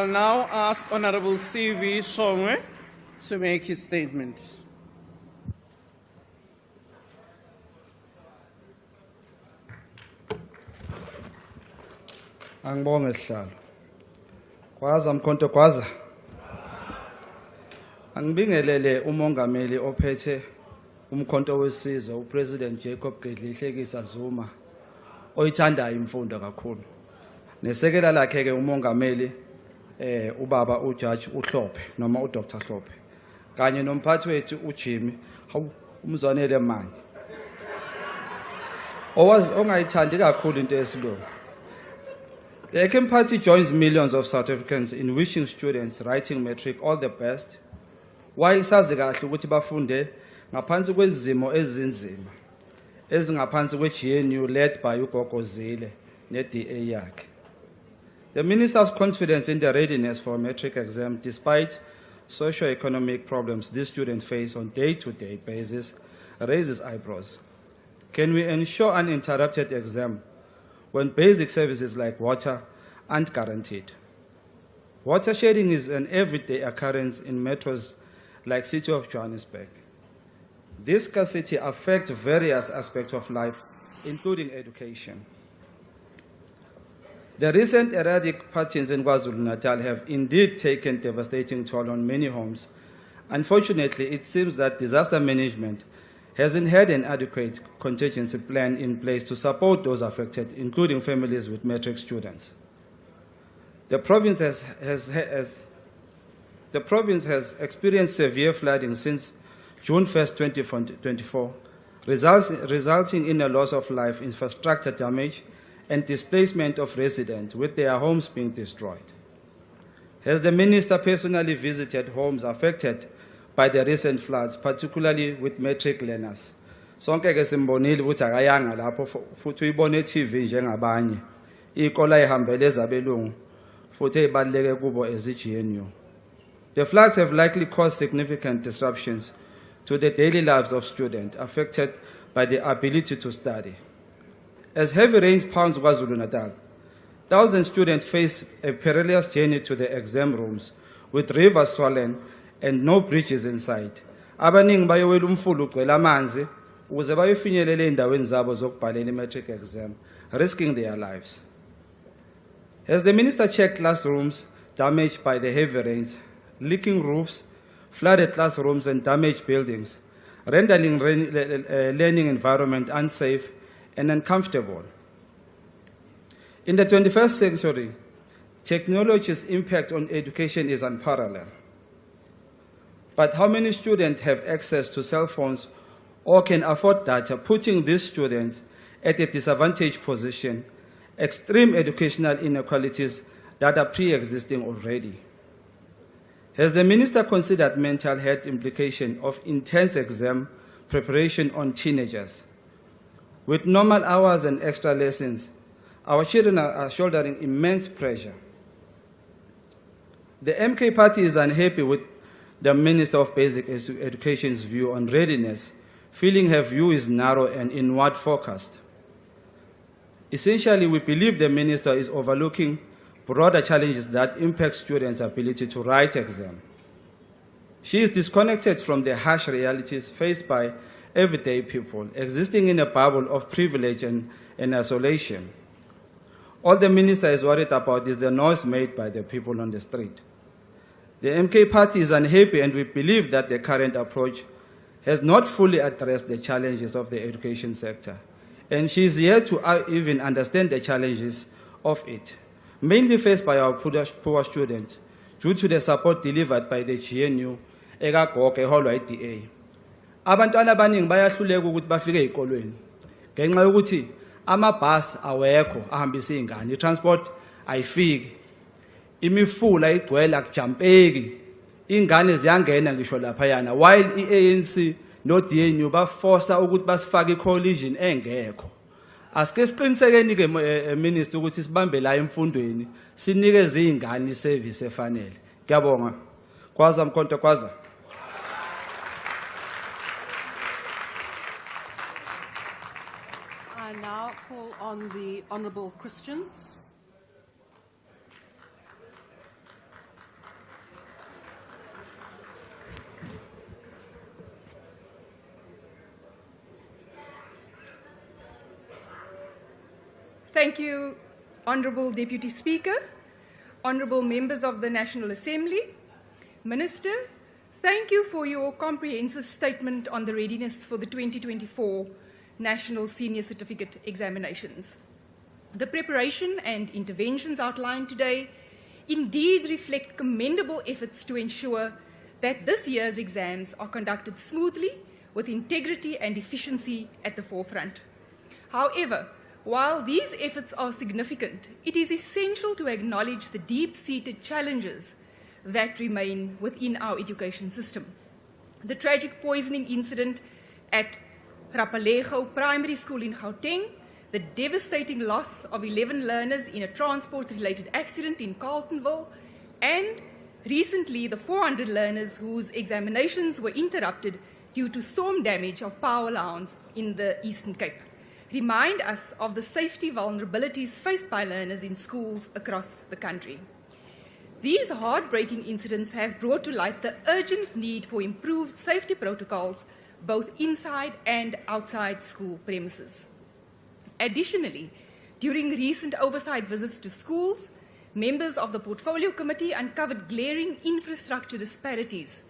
I'll now ask Honorable C.V. Shongwe to make his statement. Angibonge sihlalo. Kwaza mkhonto kwaza. Angibingelele umongameli ophethe umkhonto wesizwe uPresident Jacob Gedlihlekisa Zuma oyithandayo imfundo kakhulu. Nesekela lakhe ke umongameli ubaba uJudge uHlophe noma uDr Hlophe. Kanye nomphathi wethu uJimmy umzwanele manje. Ongayithandi kakhulu into yesilungu. The Ekem Party joins millions of South Africans in wishing students writing matric all the best, while sazi kahle ukuthi bafunde ngaphansi kwezimo ezinzima ezingaphansi kwe-GNU led by uGogo Zille ne-DA yakhe. The minister's confidence in the readiness for a matric exam despite socio-economic problems these students face on day-to-day basis raises eyebrows. Can we ensure uninterrupted exam when basic services like water aren't guaranteed? Water shedding is an everyday occurrence in metros like City of Johannesburg. This scarcity affects various aspects of life, including education. The recent erratic patterns in KwaZulu-Natal have indeed taken devastating toll on many homes. Unfortunately, it seems that disaster management hasn't had an adequate contingency plan in place to support those affected, including families with matric students. The province has experienced severe flooding since June 1st, 2024, resulting in a loss of life, infrastructure damage, and displacement of residents, with their homes being destroyed. Has the minister personally visited homes affected by the recent floods, particularly with matric learners? Sonke ke simbonile ukuthi akayanga lapho futhi uyibone TV njengabanye. Ikola ihambele ezabelungu futhi ezibaleke kubo ezi-GNU. The floods have likely caused significant disruptions to the daily lives of students affected by the ability to study. As heavy rains pounds KwaZulu-Natal, thousands of students face a perilous journey to the exam rooms with rivers swollen and no bridges in sight. Abaningi bayowela umfula ugcwele amanzi ukuze bayofinyelela endaweni zabo zokubhalela i-matric exam, risking their lives. Has the minister checked classrooms damaged by the heavy rains, leaking roofs, flooded classrooms and damaged buildings, rendering learning environment unsafe and uncomfortable? In the 21st century, technology's impact on education is unparalleled. But how many students have access to cell phones or can afford data, putting these students at a disadvantaged position, extreme educational inequalities that are pre-existing already? Has the minister considered mental health implications of intense exam preparation on teenagers? With normal hours and extra lessons, our children are shouldering immense pressure. The MK Party is unhappy with the Minister of Basic Education's view on readiness, feeling her view is narrow and inward focused. Essentially, we believe the minister is overlooking broader challenges that impact students' ability to write exams. She is disconnected from the harsh realities faced by everyday people, existing in a bubble of privilege and isolation. All the minister is worried about is the noise made by the people on the street. The MK Party is unhappy, and we believe that the current approach has not fully addressed the challenges of the education sector, and she is yet to even understand the challenges of it, mainly faced by our poor students, due to the support delivered by the GNU, ekagogo eholwa i-DA. Abantwana abaningi bayahluleka ukuthi bafike ezikolweni ngenxa yokuthi amabhasi awekho ahambisa izingane, i-transport ayifiki, imifula igcwele akujampeki, ingane ziyangena ngisho laphayana, while i-ANC no-DNU baforsa ukuthi basifake i-coalition engekho. Asike siqinisekeni ke minister ukuthi sibambe la emfundweni, sinikeze izingane iservice efanele. Ngiyabonga. Kwaza mkhonto kwaza. I now call on the Honourable Christians. Thank you, Honourable Deputy Speaker, Honourable Members of the National Assembly. Minister, thank you for your comprehensive statement on the readiness for the 2024 National Senior Certificate Examinations. The preparation and interventions outlined today indeed reflect commendable efforts to ensure that this year's exams are conducted smoothly with integrity and efficiency at the forefront. However, while these efforts are significant, it is essential to acknowledge the deep-seated challenges that remain within our education system. The tragic poisoning incident at Rapalego Primary School in Gauteng, the devastating loss of 11 learners in a transport-related accident in Carltonville, and recently the 400 learners whose examinations were interrupted due to storm damage of power lines in the Eastern Cape, remind us of the safety vulnerabilities faced by learners in schools across the country. These heartbreaking incidents have brought to light the urgent need for improved safety protocols both inside and outside school premises. Additionally, during recent oversight visits to schools, members of the Portfolio Committee uncovered glaring infrastructure disparities.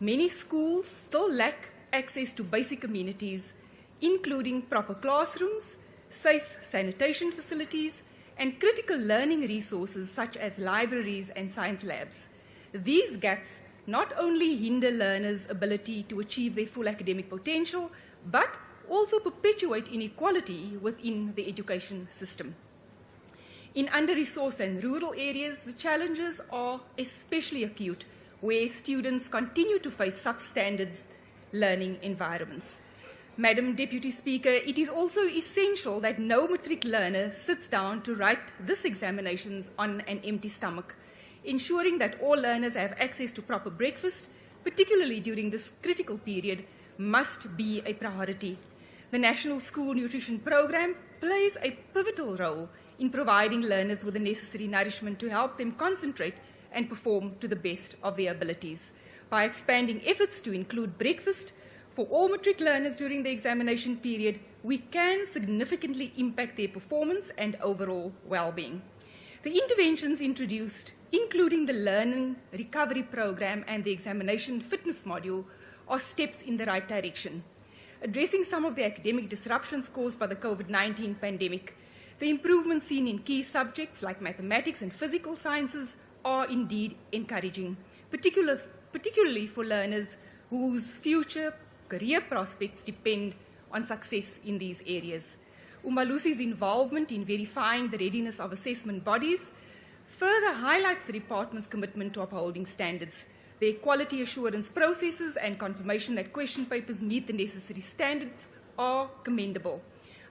Many schools still lack access to basic amenities, including proper classrooms, safe sanitation facilities, and critical learning resources such as libraries and science labs. These gaps not only hinder learners' ability to achieve their full academic potential, but also perpetuate inequality within the education system. In under-resourced and rural areas, the challenges are especially acute, where students continue to face substandard learning environments. Madam Deputy Speaker, it is also essential that no matric learner sits down to write this examinations on an empty stomach. Ensuring that all learners have access to proper breakfast, particularly during this critical period, must be a priority. The National School Nutrition Programme plays a pivotal role in providing learners with the necessary nourishment to help them concentrate and perform to the best of their abilities. By expanding efforts to include breakfast for all matric learners during the examination period, we can significantly impact their performance and overall well-being. The interventions introduced, including the Learning Recovery Programme and the Examination Fitness Module, are steps in the right direction. Addressing some of the academic disruptions caused by the COVID-19 pandemic, the improvements seen in key subjects like mathematics and physical sciences are indeed encouraging, particularly for learners whose future career prospects depend on success in these areas. Umalusi's involvement in verifying the readiness of assessment bodies further highlights the department's commitment to upholding standards. Their quality assurance processes and confirmation that question papers meet the necessary standards are commendable.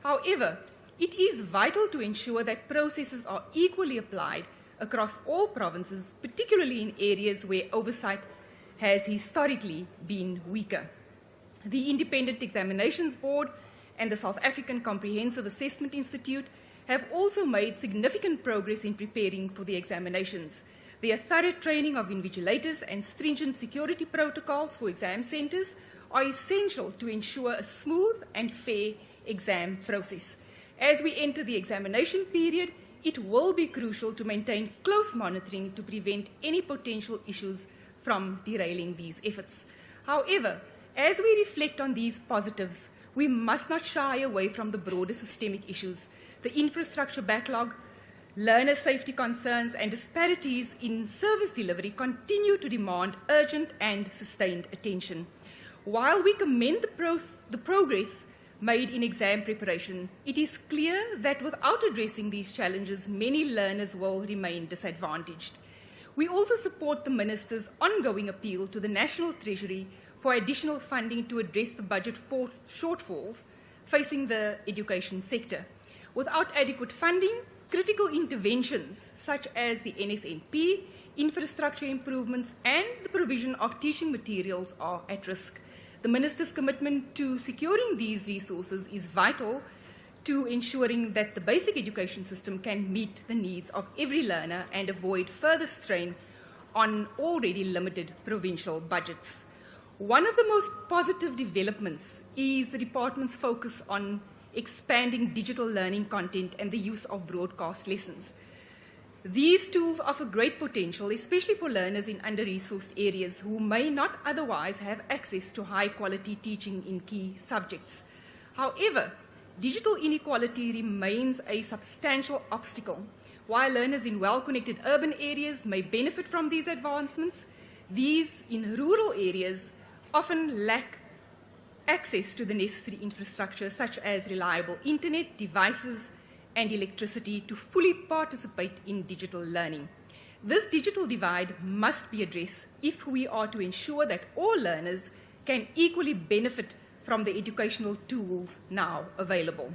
However, it is vital to ensure that processes are equally applied across all provinces, particularly in areas where oversight has historically been weaker. The Independent Examinations Board and the South African Comprehensive Assessment Institute have also made significant progress in preparing for the examinations. Their thorough training of invigilators and stringent security protocols for exam centres are essential to ensure a smooth and fair exam process. As we enter the examination period, it will be crucial to maintain close monitoring to prevent any potential issues from derailing these efforts. However, as we reflect on these positives, we must not shy away from the broader systemic issues. The infrastructure backlog, learner safety concerns, and disparities in service delivery continue to demand urgent and sustained attention. While we commend the progress made in exam preparation, it is clear that without addressing these challenges, many learners will remain disadvantaged. We also support the Minister's ongoing appeal to the National Treasury for additional funding to address the budget shortfalls facing the education sector. Without adequate funding, critical interventions such as the NSNP, infrastructure improvements, and the provision of teaching materials are at risk. The Minister's commitment to securing these resources is vital to ensuring that the basic education system can meet the needs of every learner and avoid further strain on already limited provincial budgets. One of the most positive developments is the department's focus on expanding digital learning content, and the use of broadcast lessons. These tools offer great potential, especially for learners in under-resourced areas who may not otherwise have access to high-quality teaching in key subjects. However, digital inequality remains a substantial obstacle. While learners in well-connected urban areas may benefit from these advancements, these in rural areas often lack access to the necessary infrastructure such as reliable internet, devices, and electricity to fully participate in digital learning. This digital divide must be addressed if we are to ensure that all learners can equally benefit from the educational tools now available.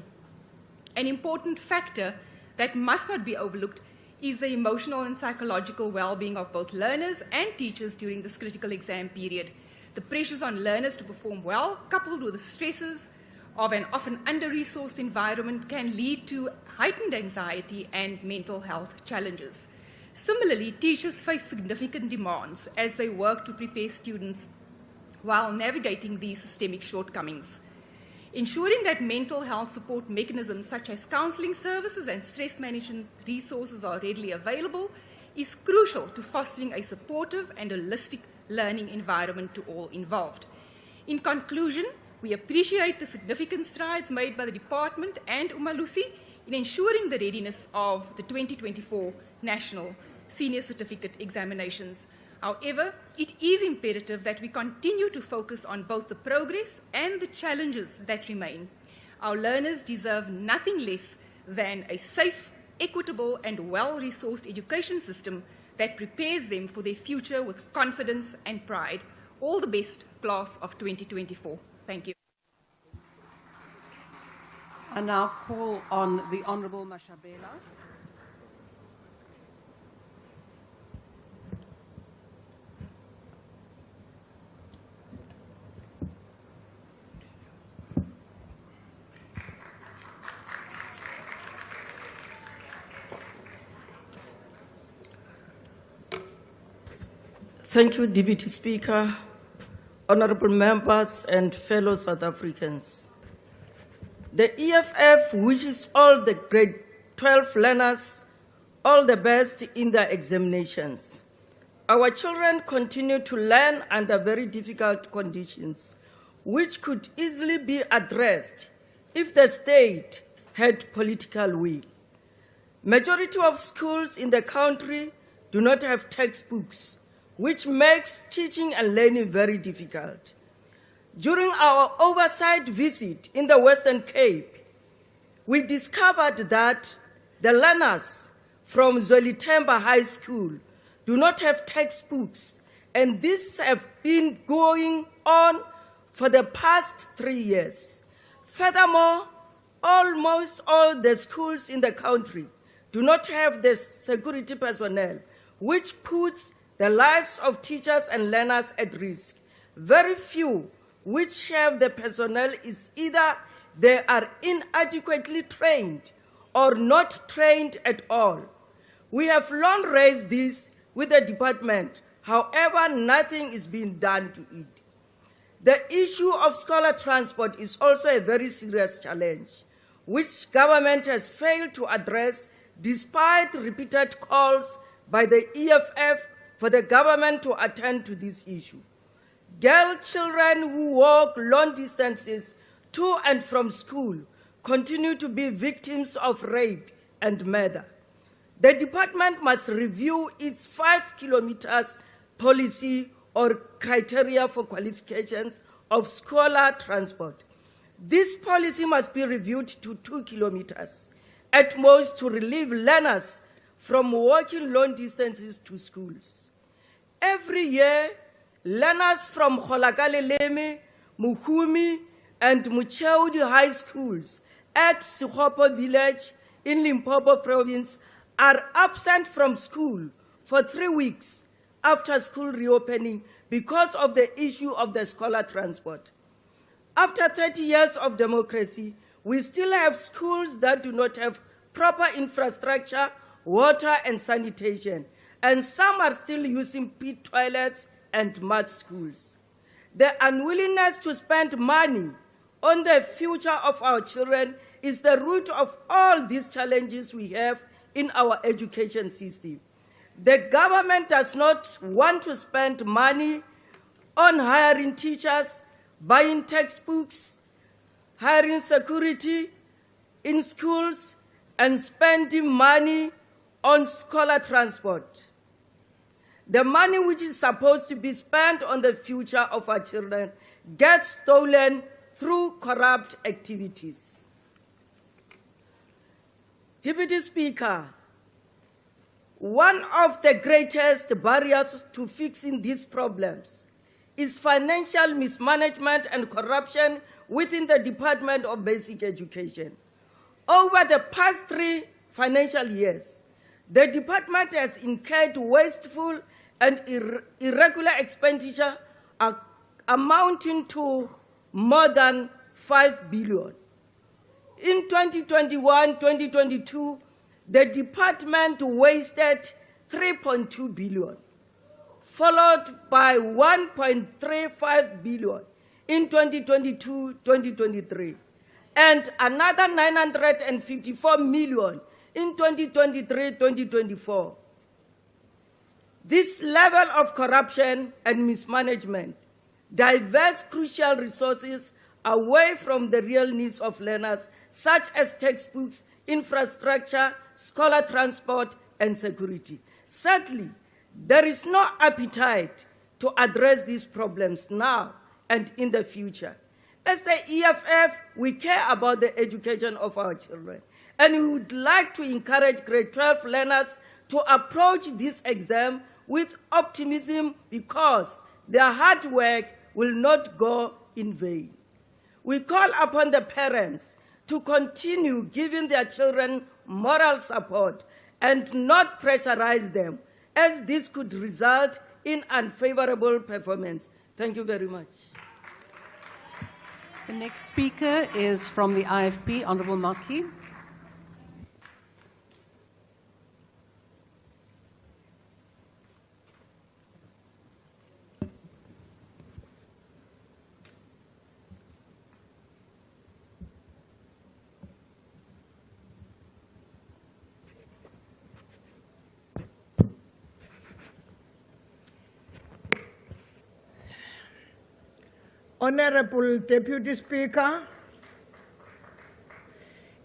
An important factor that must not be overlooked is the emotional and psychological well-being of both learners and teachers during this critical exam period. The pressures on learners to perform well, coupled with the stresses of an often under-resourced environment, can lead to heightened anxiety and mental health challenges. Similarly, teachers face significant demands as they work to prepare students while navigating these systemic shortcomings. Ensuring that mental health support mechanisms such as counseling services and stress management resources are readily available is crucial to fostering a supportive and holistic learning environment to all involved. In conclusion, we appreciate the significant strides made by the department and Umalusi in ensuring the readiness of the 2024 National Senior Certificate Examinations. However, it is imperative that we continue to focus on both the progress and the challenges that remain. Our learners deserve nothing less than a safe, equitable, and well-resourced education system that prepares them for their future with confidence and pride. All the best, class of 2024. Thank you. I now call on the Honourable Mashabela. Thank you, Deputy Speaker, honorable members and fellow South Africans. The EFF wishes all the grade 12 learners all the best in their examinations. Our children continue to learn under very difficult conditions, which could easily be addressed if the state had political will. Majority of schools in the country do not have textbooks, which makes teaching and learning very difficult. During our oversight visit in the Western Cape, we discovered that the learners from Zwelitemba High School do not have textbooks, and this has been going on for the past 3 years. Furthermore, almost all the schools in the country do not have the security personnel, which puts the lives of teachers and learners at risk. Very few which have the personnel is either they are inadequately trained or not trained at all. We have long raised this with the department. However, nothing is being done to it. The issue of scholar transport is also a very serious challenge, which government has failed to address despite repeated calls by the EFF for the government to attend to this issue. Girl children who walk long distances to and from school continue to be victims of rape and murder. The department must review its 5 kilometers policy or criteria for qualifications of scholar transport. This policy must be reviewed to 2 kilometers, at most, to relieve learners from walking long distances to schools. Every year, learners from Kgolakaleleme, Muhumi, and Mucheudi high schools at Sekgopo village in Limpopo province are absent from school for 3 weeks after school reopening because of the issue of the scholar transport. After 30 years of democracy, we still have schools that do not have proper infrastructure, water, and sanitation, and some are still using pit toilets and mud schools. The unwillingness to spend money on the future of our children is the root of all these challenges we have in our education system. The government does not want to spend money on hiring teachers, buying textbooks, hiring security in schools, and spending money on scholar transport. The money which is supposed to be spent on the future of our children gets stolen through corrupt activities. Deputy Speaker, one of the greatest barriers to fixing these problems is financial mismanagement and corruption within the Department of Basic Education. Over the past 3 financial years, the department has incurred wasteful and irregular expenditure amounting to more than 5 billion. In 2021-2022, the department wasted 3.2 billion, followed by 1.35 billion in 2022-2023, and another 954 million in 2023-2024. This level of corruption and mismanagement diverts crucial resources away from the real needs of learners, such as textbooks, infrastructure, scholar transport, and security. Sadly, there is no appetite to address these problems now and in the future. As the EFF, we care about the education of our children, and we would like to encourage grade 12 learners to approach this exam with optimism because their hard work will not go in vain. We call upon the parents to continue giving their children moral support and not pressurize them, as this could result in unfavorable performance. Thank you very much. The next speaker is from the IFP, Honourable Maki. Honorable Deputy Speaker,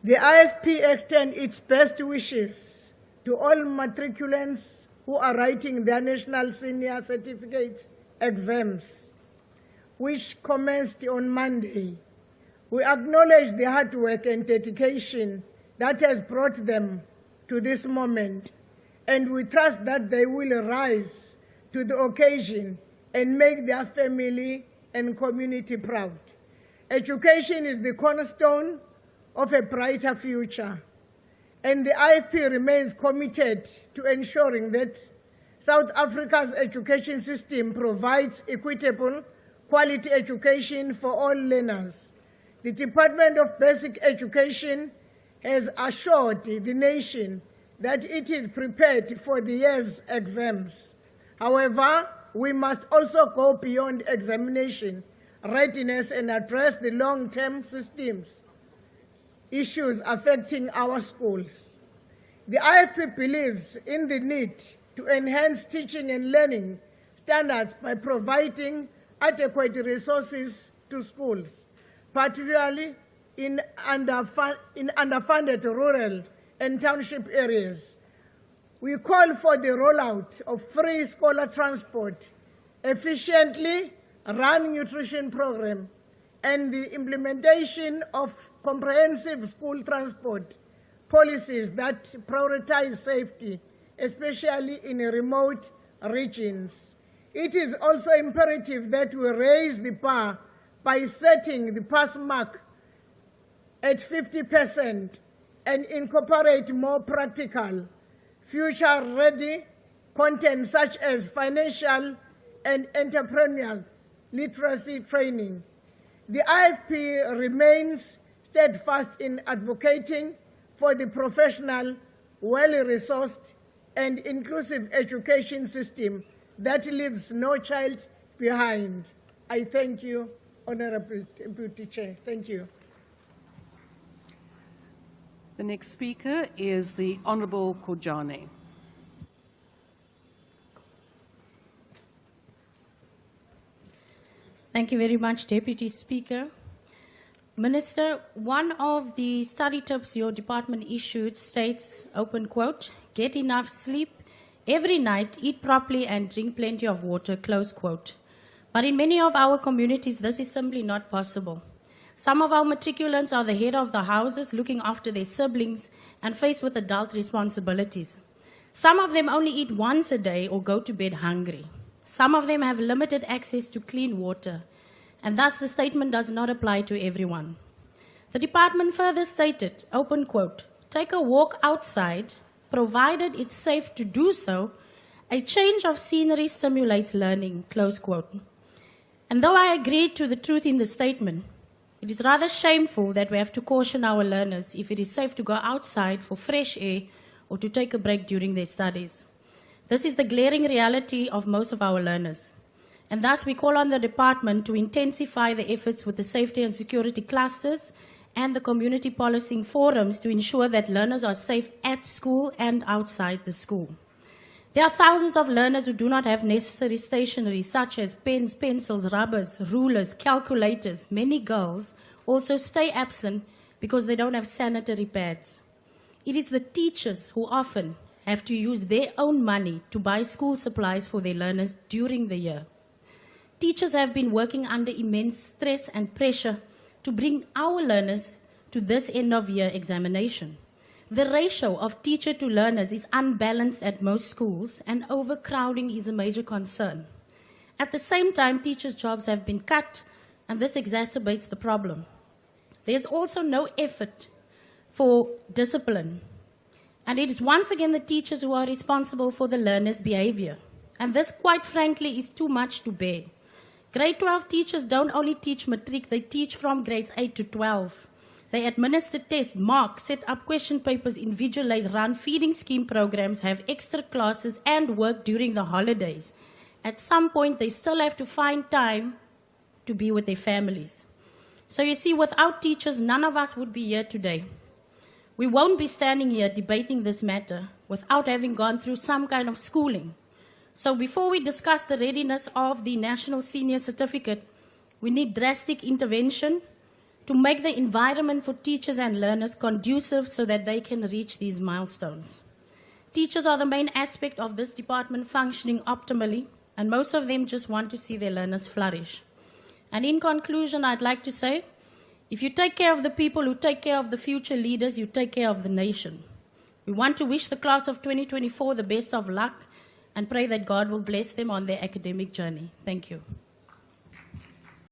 the IFP extends its best wishes to all matriculants who are writing their National Senior Certificates exams, which commenced on Monday. We acknowledge the hard work and dedication that has brought them to this moment, and we trust that they will rise to the occasion and make their family and community proud. Education is the cornerstone of a brighter future, and the IFP remains committed to ensuring that South Africa's education system provides equitable, quality education for all learners. The Department of Basic Education has assured the nation that it is prepared for the year's exams. However, we must also go beyond examination readiness and address the long-term systems issues affecting our schools. The IFP believes in the need to enhance teaching and learning standards by providing adequate resources to schools, particularly in underfunded rural and township areas. We call for the rollout of free scholar transport, efficiently run nutrition program, and the implementation of comprehensive school transport policies that prioritize safety, especially in remote regions. It is also imperative that we raise the bar by setting the pass mark at 50% and incorporate more practical, future-ready content such as financial and entrepreneurial literacy training. The IFP remains steadfast in advocating for the professional, well-resourced, and inclusive education system that leaves no child behind. I thank you, Honorable Deputy Chair. Thank you. The next speaker is the Honourable Kojane. Thank you very much, Deputy Speaker. Minister, one of the study tips your department issued states, open quote, get enough sleep every night, eat properly and drink plenty of water, close quote. But in many of our communities, this is simply not possible. Some of our matriculants are the head of the houses, looking after their siblings and faced with adult responsibilities. Some of them only eat once a day or go to bed hungry. Some of them have limited access to clean water, and thus the statement does not apply to everyone. The department further stated, open quote, take a walk outside, provided it's safe to do so, a change of scenery stimulates learning, close quote. And though I agree to the truth in the statement, it is rather shameful that we have to caution our learners if it is safe to go outside for fresh air or to take a break during their studies. This is the glaring reality of most of our learners. And thus we call on the department to intensify the efforts with the safety and security clusters and the community policing forums to ensure that learners are safe at school and outside the school. There are thousands of learners who do not have necessary stationery such as pens, pencils, rubbers, rulers, calculators. Many girls also stay absent because they don't have sanitary pads. It is the teachers who often have to use their own money to buy school supplies for their learners during the year. Teachers have been working under immense stress and pressure to bring our learners to this end-of-year examination. The ratio of teacher to learners is unbalanced at most schools, and overcrowding is a major concern. At the same time, teachers' jobs have been cut, and this exacerbates the problem. There's also no effort for discipline, and it is once again the teachers who are responsible for the learners' behavior. And this, quite frankly, is too much to bear. Grade 12 teachers don't only teach matric, they teach from grades 8 to 12. They administer tests, mark, set up question papers, invigilate, run feeding scheme programs, have extra classes, and work during the holidays. At some point, they still have to find time to be with their families. So you see, without teachers, none of us would be here today. We won't be standing here debating this matter without having gone through some kind of schooling. So before we discuss the readiness of the National Senior Certificate, we need drastic intervention to make the environment for teachers and learners conducive so that they can reach these milestones. Teachers are the main aspect of this department functioning optimally, and most of them just want to see their learners flourish. And in conclusion, I'd like to say, if you take care of the people who take care of the future leaders, you take care of the nation. We want to wish the class of 2024 the best of luck and pray that God will bless them on their academic journey. Thank you.